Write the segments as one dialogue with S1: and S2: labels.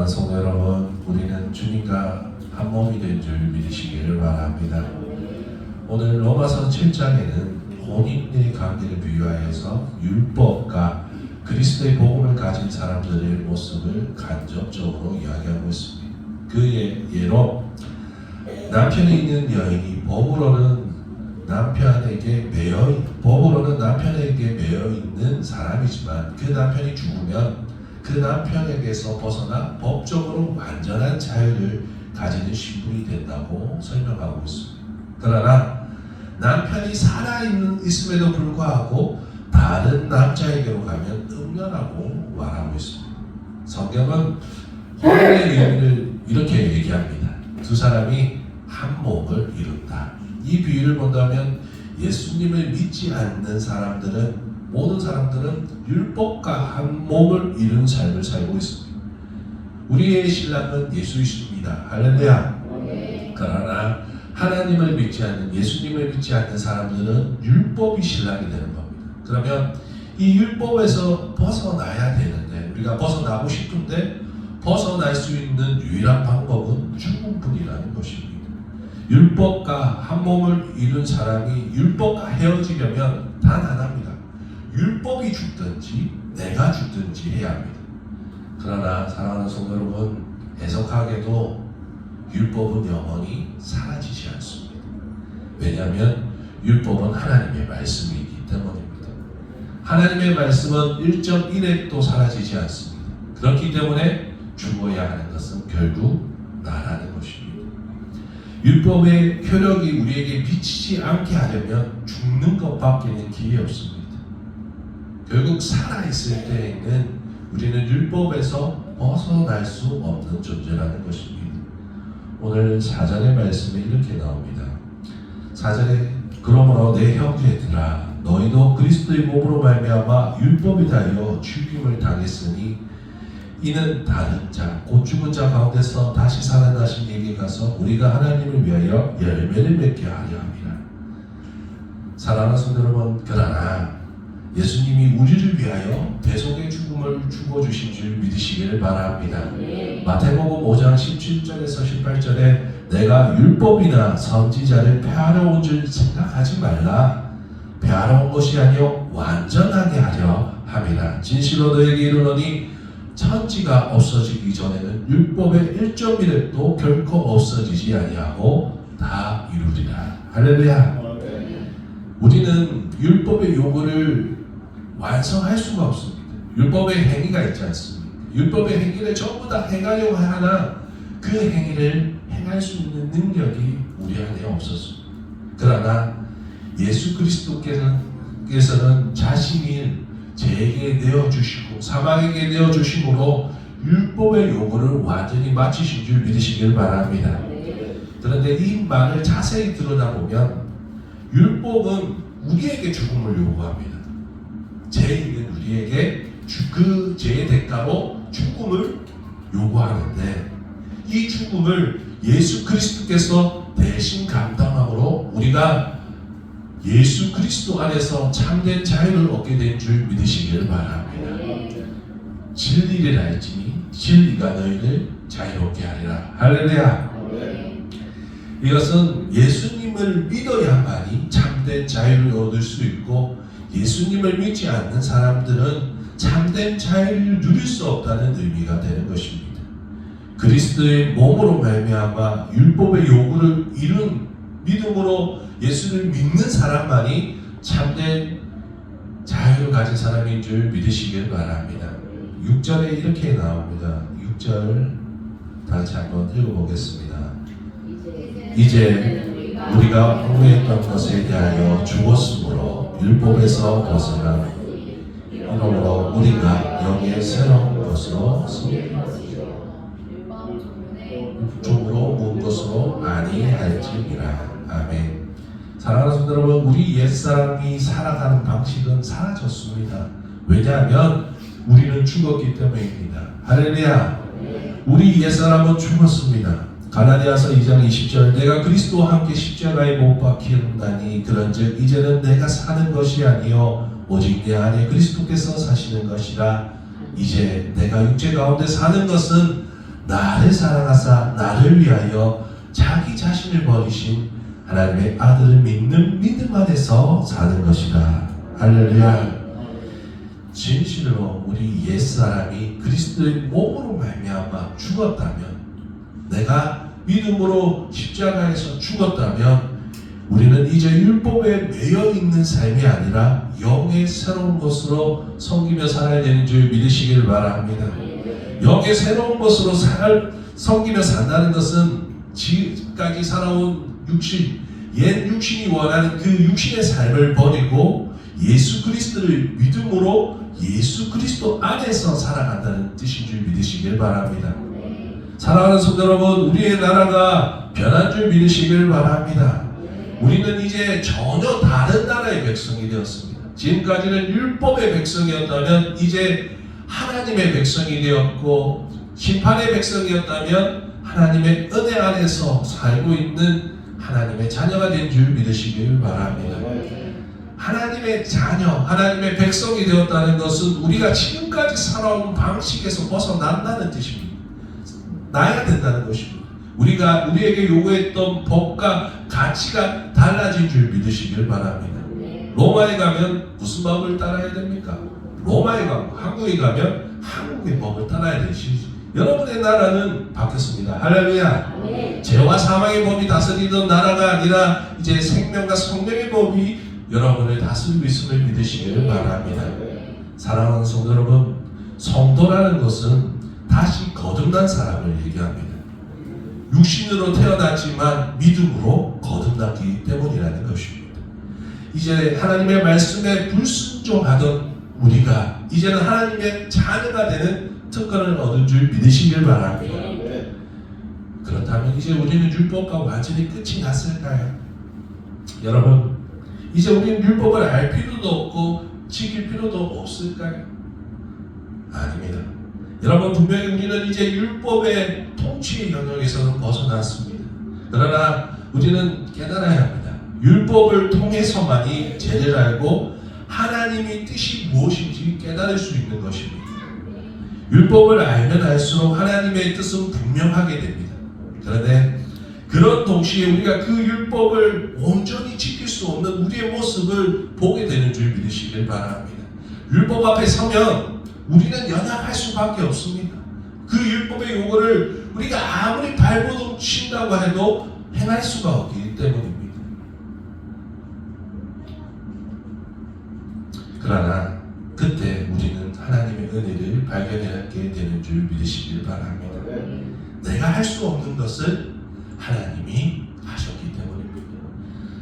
S1: 사랑하는 성도 여러분, 우리는 주님과 한 몸이 된 줄 믿으시기를 바랍니다. 오늘 로마서 7장에는 혼인의 관계를 비유하여서 율법과 그리스도의 복음을 가진 사람들의 모습을 간접적으로 이야기하고 있습니다. 그의 예로 남편이 있는 여인이 법으로는 남편에게 매여 있는 사람이지만 그 남편이 죽으면 그 남편에게서 벗어나 법적으로 완전한 자유를 가지는 신분이 된다고 설명하고 있습니다. 그러나 남편이 살아있음에도 불구하고 다른 남자에게로 가면 음녀라고 말하고 있습니다. 성경은 혼인의 의미를 이렇게 얘기합니다. 두 사람이 한 몸을 이룬다. 이 비유를 본다면 예수님을 믿지 않는 모든 사람들은 율법과 한 몸을 이룬 삶을 살고 있습니다. 우리의 신랑은 예수이십니다. 할렐루야. 그러나 하나님을 믿지 않는, 예수님을 믿지 않는 사람들은 율법이 신랑이 되는 겁니다. 그러면 이 율법에서 벗어나야 되는데, 우리가 벗어나고 싶은데 벗어날 수 있는 유일한 방법은 죽음뿐이라는 것입니다. 율법과 한 몸을 이룬 사람이 율법과 헤어지려면 단 하나입니다. 율법이 죽든지 내가 죽든지 해야 합니다. 그러나 사랑하는 성도 여러분, 애석하게도 율법은 영원히 사라지지 않습니다. 왜냐하면 율법은 하나님의 말씀이기 때문입니다. 하나님의 말씀은 1.1획도 사라지지 않습니다. 그렇기 때문에 죽어야 하는 것은 결국 나라는 것입니다. 율법의 효력이 우리에게 비치지 않게 하려면 죽는 것밖에는 기회 없습니다. 결국 살아있을 때에는 우리는 율법에서 벗어날 수 없는 존재라는 것입니다. 오늘 4절의 말씀에 이렇게 나옵니다. 4절에 그러므로 내 형제들아 너희도 그리스도의 몸으로 말미암아 율법에 대하여 죽임을 당했으니 이는 다른 자, 곧 죽은 자 가운데서 다시 살아나신 이에게 가서 우리가 하나님을 위하여 열매를 맺게 하려 함이라. 사랑하는 성도 여러분, 그러나 예수님이 우리를 위하여 대속의 죽음을 죽어주신 줄 믿으시기를 바랍니다. 마태복음 5장 17절에서 18절에 내가 율법이나 선지자를 폐하러 온 줄 생각하지 말라. 폐하러 온 것이 아니요 완전하게 하려 함이라. 진실로 너에게 이르노니 천지가 없어지기 전에는 율법의 1.1획도 결코 없어지지 아니하고 다 이루리라. 할렐루야. 우리는 율법의 요구를 완성할 수가 없습니다. 율법의 행위가 있지 않습니다. 율법의 행위를 전부 다 행하려고 하나 그 행위를 행할 수 있는 능력이 우리 안에 없었습니다. 그러나 예수 그리스도께서는 자신이 죄에게 내어주시고 사망에게 내어주심으로 율법의 요구를 완전히 마치신 줄 믿으시길 바랍니다. 그런데 이 말을 자세히 들여다보면 율법은 우리에게 죽음을 요구합니다. 죄인은 우리에게 그 죄의 대가로 죽음을 요구하는데 이 죽음을 예수 그리스도께서 대신 감당함으로 우리가 예수 그리스도 안에서 참된 자유를 얻게 된 줄 믿으시기를 바랍니다. 진리를 알지니 진리가 너희를 자유롭게 하리라. 할렐루야. 이것은 예수님을 믿어야만이 참된 자유를 얻을 수 있고 예수님을 믿지 않는 사람들은 참된 자유를 누릴 수 없다는 의미가 되는 것입니다. 그리스도의 몸으로 말미암아 율법의 요구를 이룬 믿음으로 예수를 믿는 사람만이 참된 자유를 가진 사람인 줄 믿으시길 바랍니다. 6절에 이렇게 나옵니다. 6절 다시 한번 읽어보겠습니다. 이제 우리가 후회했던 것에 대하여 죽었으므로 율법에서 벗어나 이러므로 우리가 영의 새로운 것으로 종으로 문 것으로 아니할지니라. 아멘. 사랑하는 성도 여러분, 우리 옛사람이 살아가는 방식은 사라졌습니다. 왜냐하면 우리는 죽었기 때문입니다. 할렐루야. 우리 옛사람은 죽었습니다. 갈라디아서 2장 20절 내가 그리스도와 함께 십자가에 못 박히는다니 그런즉 이제는 내가 사는 것이 아니요 오직 내 안에 그리스도께서 사시는 것이라. 이제 내가 육체 가운데 사는 것은 나를 사랑하사 나를 위하여 자기 자신을 버리신 하나님의 아들을 믿는 믿음 안에서 사는 것이다. 할렐루야. 진실로 우리 옛사람이 그리스도의 몸으로 말미암아 죽었다면, 내가 믿음으로 십자가에서 죽었다면, 우리는 이제 율법에 매여 있는 삶이 아니라 영의 새로운 것으로 섬기며 살아야 되는 줄 믿으시기를 바랍니다. 영의 새로운 것으로 섬기며 산다는 것은 지금까지 살아온 육신, 옛 육신이 원하는 그 육신의 삶을 버리고 예수 그리스도를 믿음으로 예수 그리스도 안에서 살아간다는 뜻인 줄 믿으시길 바랍니다. 사랑하는 성도 여러분, 우리의 나라가 변한 줄 믿으시길 바랍니다. 우리는 이제 전혀 다른 나라의 백성이 되었습니다. 지금까지는 율법의 백성이었다면 이제 하나님의 백성이 되었고, 심판의 백성이었다면 하나님의 은혜 안에서 살고 있는 하나님의 자녀가 된 줄 믿으시길 바랍니다. 하나님의 자녀, 하나님의 백성이 되었다는 것은 우리가 지금까지 살아온 방식에서 벗어난다는 뜻입니다. 나야 된다는 것입니다. 우리가 우리에게 요구했던 법과 가치가 달라진 줄 믿으시길 바랍니다. 로마에 가면 무슨 법을 따라야 됩니까? 로마에 가고 한국에 가면 한국의 법을 따라야 되시. 여러분의 나라는 바뀌었습니다. 할렐루야. 죄와 사망의 법이 다스리던 나라가 아니라 이제 생명과 성령의 법이 여러분을 다스리고 있음을 믿으시기를 바랍니다. 사랑하는 성도 여러분, 성도라는 것은 다시 거듭난 사람을 얘기합니다. 육신으로 태어났지만 믿음으로 거듭났기 때문이라는 것입니다. 이제 하나님의 말씀에 불순종하던 우리가 이제는 하나님의 자녀가 되는 특권을 얻은 줄 믿으시길 바랍니다. 그렇다면 이제 우리는 율법과 완전히 끝이 났을까요? 여러분, 이제 우리는 율법을 알 필요도 없고 지킬 필요도 없을까요? 아닙니다. 여러분, 분명히 우리는 이제 율법의 통치의 영역에서는 벗어났습니다. 그러나 우리는 깨달아야 합니다. 율법을 통해서만이 죄를 알고 하나님의 뜻이 무엇인지 깨달을 수 있는 것입니다. 율법을 알면 알수록 하나님의 뜻은 분명하게 됩니다. 그런데 그런 동시에 우리가 그 율법을 온전히 지킬 수 없는 우리의 모습을 보게 되는 줄 믿으시길 바랍니다. 율법 앞에 서면 우리는 연약할 수밖에 없습니다. 그 율법의 요구를 우리가 아무리 발버둥 친다고 해도 행할 수가 없기 때문입니다. 그러나 그때 우리는 하나님의 은혜를 발견하게 되는 줄 믿으시길 바랍니다. 내가 할 수 없는 것을 하나님이 하셨기 때문입니다.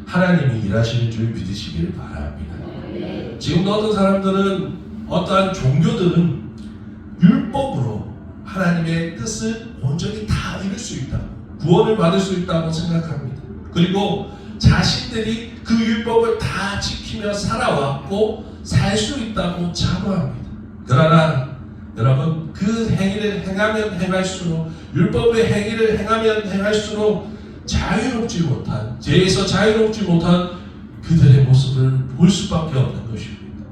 S1: 하나님이 일하시는 줄 믿으시길 바랍니다. 지금도 어떤 사람들은, 어떠한 종교들은 율법으로 하나님의 뜻을 온전히 다 이룰 수 있다, 구원을 받을 수 있다고 생각합니다. 그리고 자신들이 그 율법을 다 지키며 살아왔고 살 수 있다고 자부합니다. 그러나 여러분, 그 행위를 행하면 행할수록, 율법의 행위를 행하면 행할수록 자유롭지 못한, 죄에서 자유롭지 못한 그들의 모습을 볼 수밖에 없는 것입니다.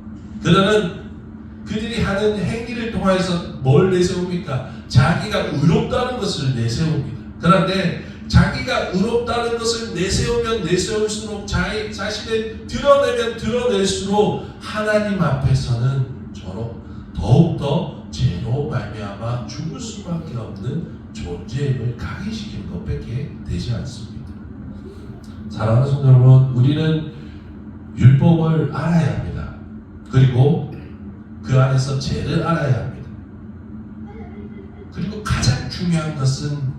S1: 그들은 그들이 하는 행위를 통해서 뭘 내세웁니까? 자기가 의롭다는 것을 내세웁니다. 그런데 자기가 의롭다는 것을 내세우면 내세울수록, 자신을 드러내면 드러낼수록 하나님 앞에서는 저로 더욱더 죄로 말미암아 죽을 수밖에 없는 존재임을 각인시키는 것밖에 되지 않습니다. 사랑하는 성도 여러분, 우리는 율법을 알아야 합니다. 그리고 그 안에서 죄를 알아야 합니다. 그리고 가장 중요한 것은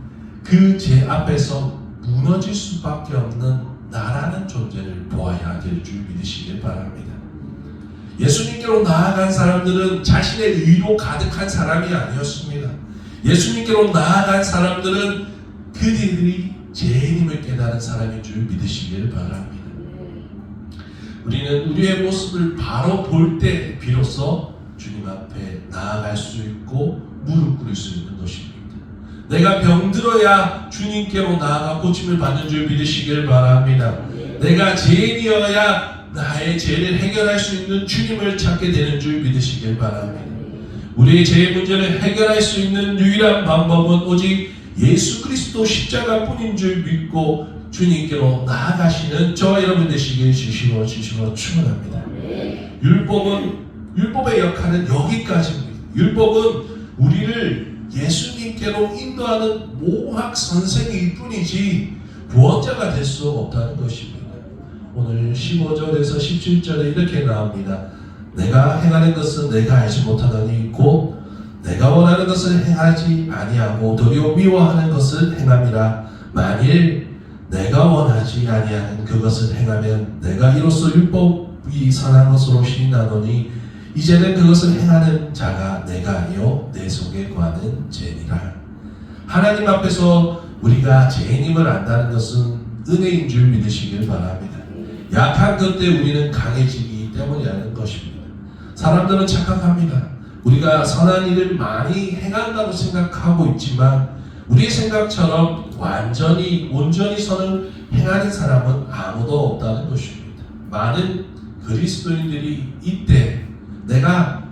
S1: 그 죄 앞에서 무너질 수밖에 없는 나라는 존재를 보아야 될 줄 믿으시길 바랍니다. 예수님께로 나아간 사람들은 자신의 의로 가득한 사람이 아니었습니다. 예수님께로 나아간 사람들은 그들이 죄인임을 깨달은 사람인 줄 믿으시길 바랍니다. 우리는 우리의 모습을 바로 볼 때 비로소 주님 앞에 나아갈 수 있고 무릎 꿇을 수 있는 것입니다. 내가 병들어야 주님께로 나아가 고침을 받는 줄 믿으시길 바랍니다. 내가 죄인이어야 나의 죄를 해결할 수 있는 주님을 찾게 되는 줄 믿으시길 바랍니다. 우리의 죄의 문제를 해결할 수 있는 유일한 방법은 오직 예수 그리스도 십자가뿐인 줄 믿고 주님께로 나아가시는 저와 여러분 되시길 주시고 축원합니다. 율법의 역할은 여기까지입니다. 율법은 우리를 예수님께로 인도하는 모학 선생일 뿐이지 구원자가 될 수 없다는 것입니다. 오늘 15절에서 17절에 이렇게 나옵니다. 내가 행하는 것은 내가 알지 못하더니 곧 내가 원하는 것을 행하지 아니하고 도리어 미워하는 것을 행함이라. 만일 내가 원하지 아니하는 그것을 행하면 내가 이로써 율법이 선한 것으로 시인하노니 이제는 그것을 행하는 자가 내가 아니요 내 속에 거하는 죄니라. 하나님 앞에서 우리가 죄인임을 안다는 것은 은혜인 줄 믿으시길 바랍니다. 약한 것 때 우리는 강해지기 때문이라는 것입니다. 사람들은 착각합니다. 우리가 선한 일을 많이 행한다고 생각하고 있지만 우리의 생각처럼 온전히 선을 행하는 사람은 아무도 없다는 것입니다. 많은 그리스도인들이 이때 내가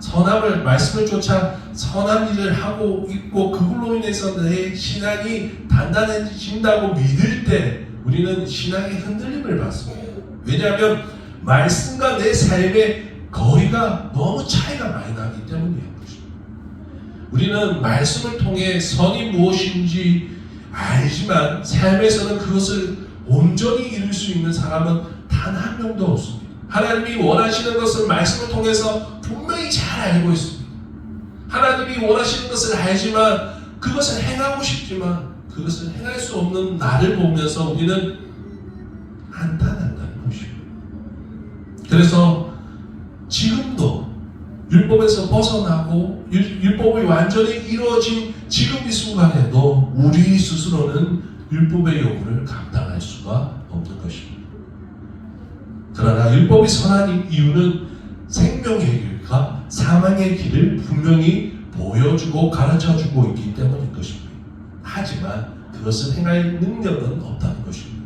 S1: 말씀을 쫓아 선한 일을 하고 있고 그걸로 인해서 내 신앙이 단단해진다고 믿을 때 우리는 신앙의 흔들림을 받습니다. 왜냐하면 말씀과 내 삶의 거리가 너무 차이가 많이 나기 때문이에요. 우리는 말씀을 통해 선이 무엇인지 알지만 삶에서는 그것을 온전히 이룰 수 있는 사람은 단 한 명도 없습니다. 하나님이 원하시는 것을 말씀을 통해서 분명히 잘 알고 있습니다. 하나님이 원하시는 것을 알지만 그것을 행하고 싶지만 그것을 행할 수 없는 나를 보면서 우리는 한탄한다는 것입니다. 그래서 지금도 율법에서 벗어나고 율법이 완전히 이루어진 지금 이 순간에도 우리 스스로는 율법의 요구를 감당할 수가 없는 것입니다. 그러나 율법이 선한 이유는 생명의 길과 사망의 길을 분명히 보여주고 가르쳐주고 있기 때문인 것입니다. 하지만 그것을 행할 능력은 없다는 것입니다.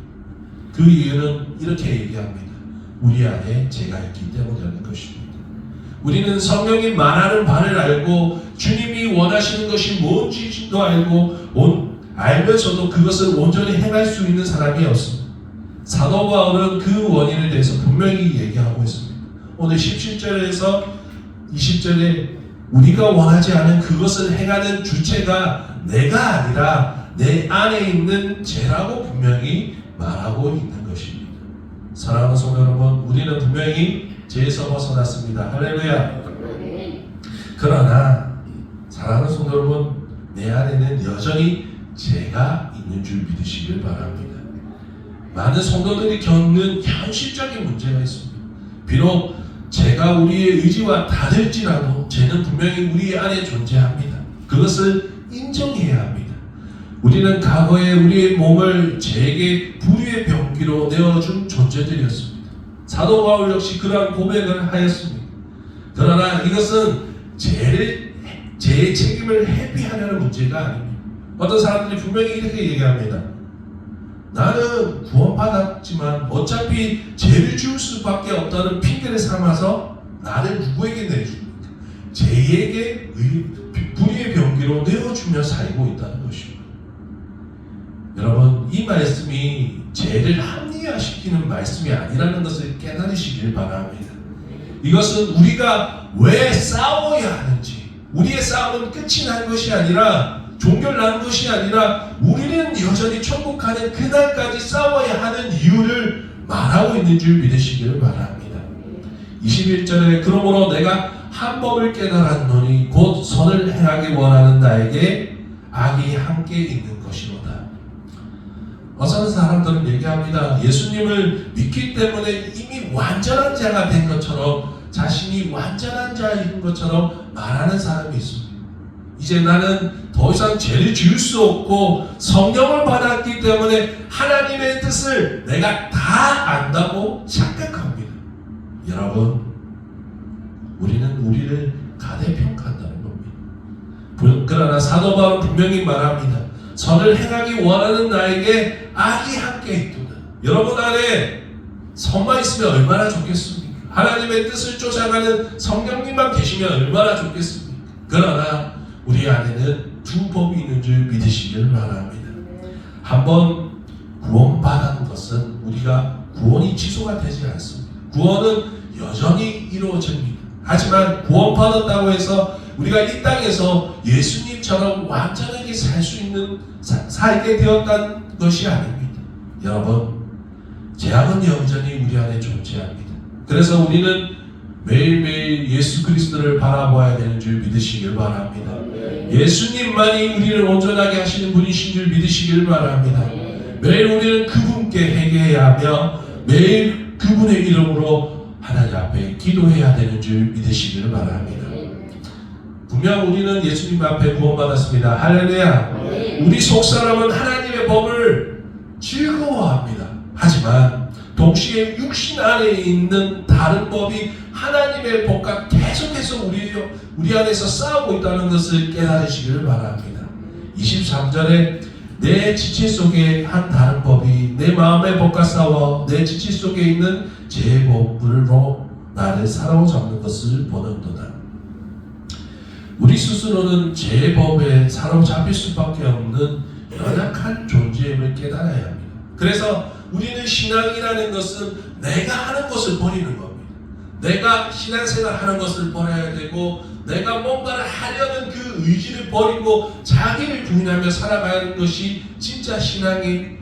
S1: 그 이유는 이렇게 얘기합니다. 우리 안에 죄가 있기 때문이라는 것입니다. 우리는 성경이 말하는 바를 알고 주님이 원하시는 것이 뭔지도 알면서도 그것을 온전히 행할 수 있는 사람이 없습니다. 사도 바울은 그 원인에 대해서 분명히 얘기하고 있습니다. 오늘 17절에서 20절에 우리가 원하지 않은 그것을 행하는 주체가 내가 아니라 내 안에 있는 죄라고 분명히 말하고 있는 것입니다. 사랑하는 성도 여러분, 우리는 분명히 죄에서 벗어났습니다. 할렐루야. 그러나 사랑하는 성도 여러분, 내 안에는 여전히 죄가 있는 줄 믿으시길 바랍니다. 많은 성도들이 겪는 현실적인 문제가 있습니다. 비록 죄가 우리의 의지와 다를지라도 죄는 분명히 우리 안에 존재합니다. 그것을 인정해야 합니다. 우리는 과거에 우리의 몸을 죄에게 불의의 병기로 내어준 존재들이었습니다. 사도 바울 역시 그러한 고백을 하였습니다. 그러나 이것은 죄의 책임을 회피하려는 문제가 아닙니다. 어떤 사람들이 분명히 이렇게 얘기합니다. 나는 구원받았지만 어차피 죄를 지을 수밖에 없다는 핑계를 삼아서 나를 누구에게 내줍니까? 죄에게 불의의 병기로 내어주며 살고 있다는 것입니다. 여러분, 이 말씀이 죄를 합리화시키는 말씀이 아니라는 것을 깨달으시길 바랍니다. 이것은 우리가 왜 싸워야 하는지, 우리의 싸움은 끝이 난 것이 아니라 종결난 것이 아니라 우리는 여전히 천국 가는 그날까지 싸워야 하는 이유를 말하고 있는 줄 믿으시길 바랍니다. 21절에 그러므로 내가 한 법을 깨달았노니 곧 선을 행하기 원하는 나에게 악이 함께 있는 것이로다. 어떤 사람들은 얘기합니다. 예수님을 믿기 때문에 이미 완전한 자가 된 것처럼, 자신이 완전한 자인 것처럼 말하는 사람이 있습니다. 이제 나는 더 이상 죄를 지을 수 없고 성령을 받았기 때문에 하나님의 뜻을 내가 다 안다고 착각합니다. 여러분, 우리는 우리를 가대평가한다는 겁니다. 그러나 사도 바울은 분명히 말합니다. 선을 행하기 원하는 나에게 악이 함께 있도다. 여러분 안에 선만 있으면 얼마나 좋겠습니까? 하나님의 뜻을 쫓아가는 성령님만 계시면 얼마나 좋겠습니까? 그러나 우리 안에는 두 법이 있는 줄 믿으시길 바랍니다. 한번 구원받은 것은 우리가 구원이 취소가 되지 않습니다. 구원은 여전히 이루어집니다. 하지만 구원받았다고 해서 우리가 이 땅에서 예수님처럼 완전하게 살 수 있는 살게 되었다는 것이 아닙니다. 여러분, 죄악은 여전히 우리 안에 존재합니다. 그래서 우리는 매일매일 예수 그리스도를 바라봐야 되는 줄 믿으시길 바랍니다. 예수님만이 우리를 온전하게 하시는 분이신 줄 믿으시길 바랍니다. 매일 우리는 그분께 회개해야 하며 매일 그분의 이름으로 하나님 앞에 기도해야 되는 줄 믿으시길 바랍니다. 분명 우리는 예수님 앞에 구원받았습니다. 할렐루야. 우리 속사람은 하나님의 법을 즐거워합니다. 하지만 동시에 육신 안에 있는 다른 법이 하나님의 법과 계속해서 우리 안에서 싸우고 있다는 것을 깨달으시기를 바랍니다. 23절에 내 지체 속에 한 다른 법이 내 마음의 법과 싸워 내 지체 속에 있는 제 법으로 나를 사로잡는 것을 보는도다. 우리 스스로는 제 법에 사로잡힐 수밖에 없는 연약한 존재임을 깨달아야 합니다. 그래서 우리는 신앙이라는 것은 내가 하는 것을 버리는 겁니다. 내가 신앙생활 하는 것을 버려야 되고 내가 뭔가를 하려는 그 의지를 버리고 자기를 부인하며 살아가야 하는 것이 진짜 신앙이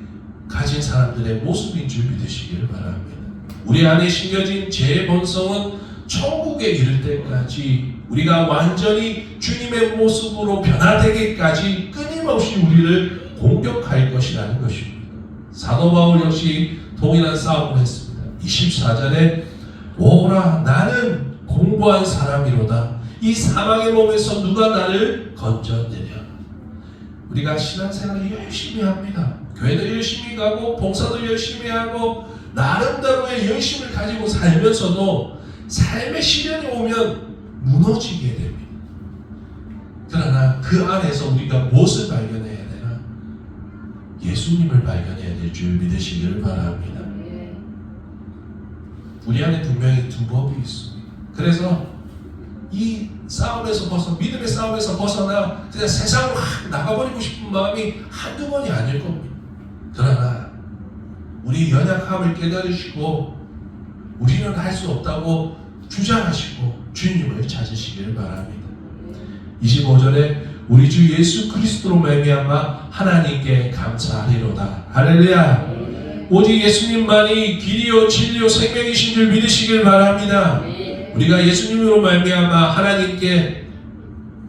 S1: 가진 사람들의 모습인 줄 믿으시기를 바랍니다. 우리 안에 심겨진 죄의 본성은 천국에 이를 때까지 우리가 완전히 주님의 모습으로 변화되기까지 끊임없이 우리를 공격할 것이라는 것입니다. 사도 바울 역시 동일한 싸움을 했습니다. 24절에 오라 나는 공고한 사람이로다. 이 사망의 몸에서 누가 나를 건져내랴. 우리가 신앙생활을 열심히 합니다. 교회도 열심히 가고 봉사도 열심히 하고 나름대로의 열심을 가지고 살면서도 삶의 시련이 오면 무너지게 됩니다. 그러나 그 안에서 우리가 무엇을 발견해야 되나? 예수님을 발견해야 될 줄 믿으시기를 바랍니다. 우리 안에 분명히 두 법이 있습니다. 그래서 이 싸움에서 믿음의 싸움에서 벗어나 그냥 세상으로 확 나가버리고 싶은 마음이 한두 번이 아닐 겁니다. 그러나 우리 연약함을 깨달으시고 우리는 할 수 없다고 주장하시고 주님을 찾으시길 바랍니다. 25절에 우리 주 예수 그리스도로 말미암아 하나님께 감사하리로다. 할렐루야. 오직 예수님만이 길이요 진리요 생명이신 줄 믿으시길 바랍니다. 우리가 예수님으로 말미암아 하나님께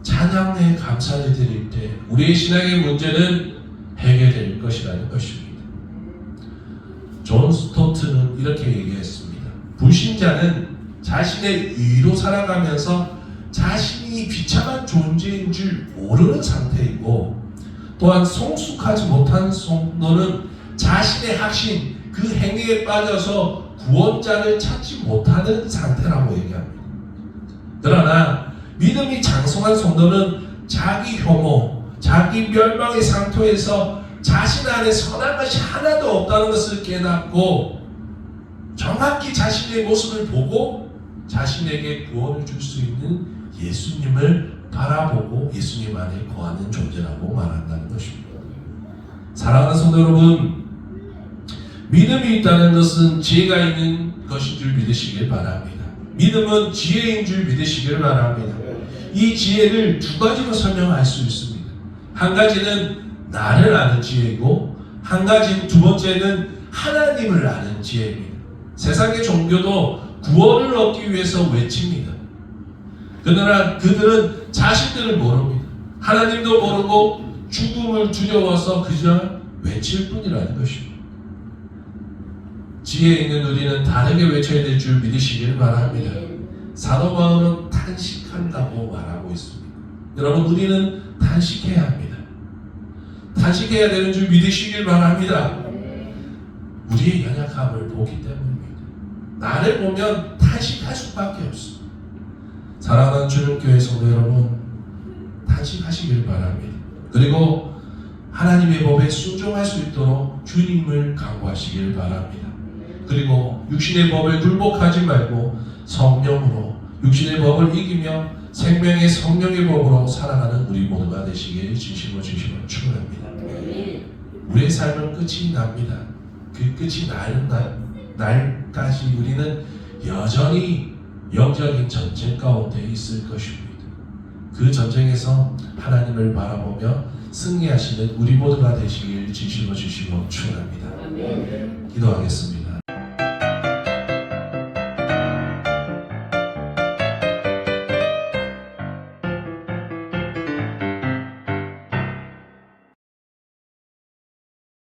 S1: 찬양의 감사를 드릴 때 우리의 신앙의 문제는 해결될 것이라는 것입니다. 존 스토트는 이렇게 얘기했습니다. 불신자는 자신의 의로 살아가면서 자신이 비참한 존재인 줄 모르는 상태이고 또한 성숙하지 못한 성도는 자신의 확신, 그 행위에 빠져서 구원자를 찾지 못하는 상태라고 얘기합니다. 그러나 믿음이 장성한 성도는 자기 혐오, 자기 멸망의 상태에서 자신 안에 선한 것이 하나도 없다는 것을 깨닫고 정확히 자신의 모습을 보고 자신에게 구원을 줄 수 있는 예수님을 바라보고 예수님 안에 거하는 존재라고 말한다는 것입니다. 사랑하는 성도 여러분, 믿음이 있다는 것은 지혜가 있는 것인 줄 믿으시길 바랍니다. 믿음은 지혜인 줄 믿으시길 바랍니다. 이 지혜를 두 가지로 설명할 수 있습니다. 한 가지는 나를 아는 지혜이고 한 가지는 두 번째는 하나님을 아는 지혜입니다. 세상의 종교도 구원을 얻기 위해서 외칩니다. 그러나 그들은 자신들을 모릅니다. 하나님도 모르고 죽음을 두려워서 그저 외칠 뿐이라는 것입니다. 지혜 있는 우리는 다르게 외쳐야 될 줄 믿으시길 바랍니다. 사도 바울은 탄식한다고 말하고 있습니다. 여러분, 우리는 탄식해야 합니다. 탄식해야 되는 줄 믿으시길 바랍니다. 우리의 연약함을 보기 때문입니다. 나를 보면 탄식할 수밖에 없습니다. 사랑하는 주님교회 성도 여러분, 탄식하시길 바랍니다. 그리고 하나님의 법에 순종할 수 있도록 주님을 강구하시길 바랍니다. 그리고 육신의 법에 굴복하지 말고 성령으로 육신의 법을 이기며 생명의 성령의 법으로 살아가는 우리 모두가 되시길 진심으로 축원합니다. 우리의 삶은 끝이 납니다. 그 끝이 나는 날까지 우리는 여전히 영적인 전쟁 가운데 있을 것입니다. 그 전쟁에서 하나님을 바라보며 승리하시는 우리 모두가 되시길 진심으로 축원합니다. 기도하겠습니다.